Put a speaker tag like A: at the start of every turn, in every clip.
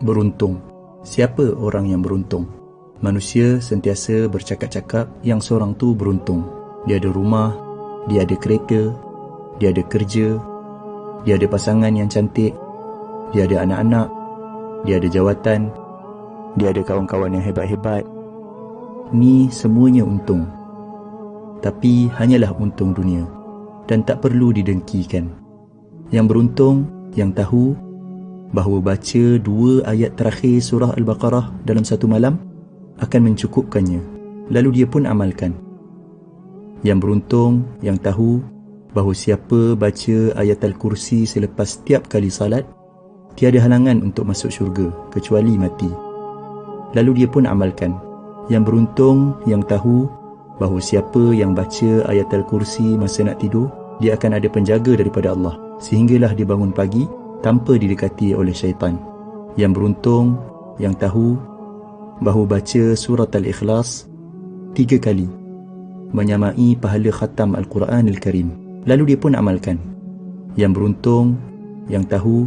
A: Beruntung. Siapa orang yang beruntung? Manusia sentiasa bercakap-cakap yang seorang tu beruntung. Dia ada rumah, dia ada kereta, dia ada kerja, dia ada pasangan yang cantik, dia ada anak-anak, dia ada jawatan, dia ada kawan-kawan yang hebat-hebat. Ni semuanya untung. Tapi hanyalah untung dunia dan tak perlu didengkikan. Yang beruntung, yang tahu bahawa baca 2 ayat terakhir surah Al-Baqarah dalam satu malam akan mencukupkannya, lalu dia pun amalkan. Yang beruntung, yang tahu bahawa siapa baca ayat Al-Kursi selepas setiap kali salat, tiada halangan untuk masuk syurga kecuali mati, lalu dia pun amalkan. Yang beruntung, yang tahu bahawa siapa yang baca ayat Al-Kursi masa nak tidur, dia akan ada penjaga daripada Allah sehinggalah dia bangun pagi tanpa didekati oleh syaitan. Yang beruntung, yang tahu bahawa baca surat Al-Ikhlas 3 kali menyamai pahala khatam Al-Quran Al-Karim, lalu dia pun amalkan. Yang beruntung, yang tahu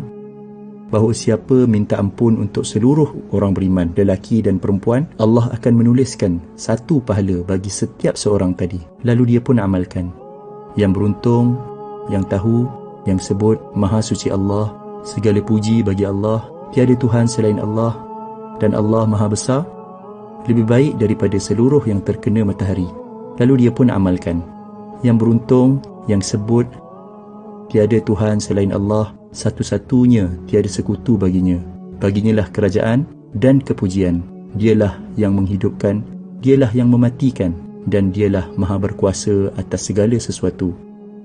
A: bahawa siapa minta ampun untuk seluruh orang beriman, lelaki dan perempuan, Allah akan menuliskan 1 pahala bagi setiap seorang tadi, lalu dia pun amalkan. Yang beruntung, yang tahu, yang sebut Maha Suci Allah, segala puji bagi Allah, tiada Tuhan selain Allah, dan Allah Maha Besar, lebih baik daripada seluruh yang terkena matahari, lalu dia pun amalkan. Yang beruntung, yang sebut tiada Tuhan selain Allah, satu-satunya, tiada sekutu baginya. Baginyalah kerajaan dan kepujian. Dialah yang menghidupkan, dialah yang mematikan, dan dialah Maha berkuasa atas segala sesuatu.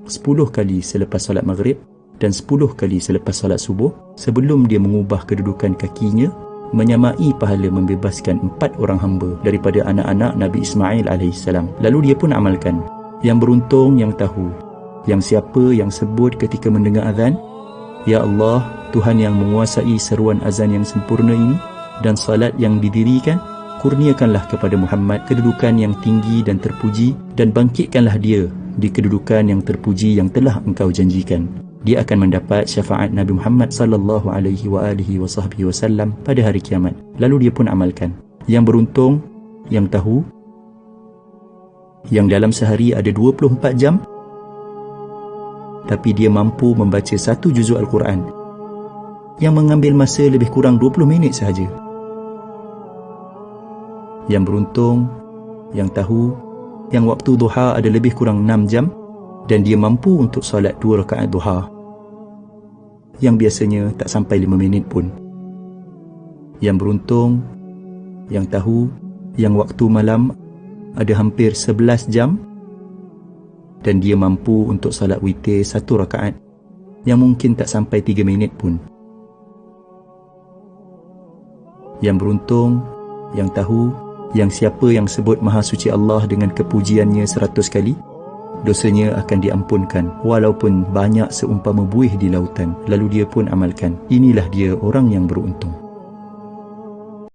A: 10 kali selepas salat maghrib dan 10 kali selepas salat subuh, sebelum dia mengubah kedudukan kakinya, menyamai pahala membebaskan 4 orang hamba daripada anak-anak Nabi Ismail AS. Lalu dia pun amalkan. Yang beruntung, yang tahu, yang siapa yang sebut ketika mendengar azan, Ya Allah, Tuhan yang menguasai seruan azan yang sempurna ini dan salat yang didirikan, kurniakanlah kepada Muhammad kedudukan yang tinggi dan terpuji, dan bangkitkanlah dia di kedudukan yang terpuji yang telah engkau janjikan. Dia akan mendapat syafaat Nabi Muhammad sallallahu alaihi wasallam pada hari kiamat. Lalu dia pun amalkan. Yang beruntung, yang tahu, yang dalam sehari ada 24 jam, tapi dia mampu membaca 1 juzuk Al-Quran yang mengambil masa lebih kurang 20 minit sahaja. Yang beruntung, yang tahu, yang waktu duha ada lebih kurang 6 jam dan dia mampu untuk solat 2 rakaat duha yang biasanya tak sampai 5 minit pun. Yang beruntung, yang tahu, yang waktu malam ada hampir 11 jam dan dia mampu untuk salat witir 1 rakaat yang mungkin tak sampai 3 minit pun. Yang beruntung, yang tahu, yang siapa yang sebut Maha Suci Allah dengan kepujiannya 100 kali, dosanya akan diampunkan walaupun banyak seumpama buih di lautan. Lalu dia pun amalkan. Inilah dia orang yang beruntung.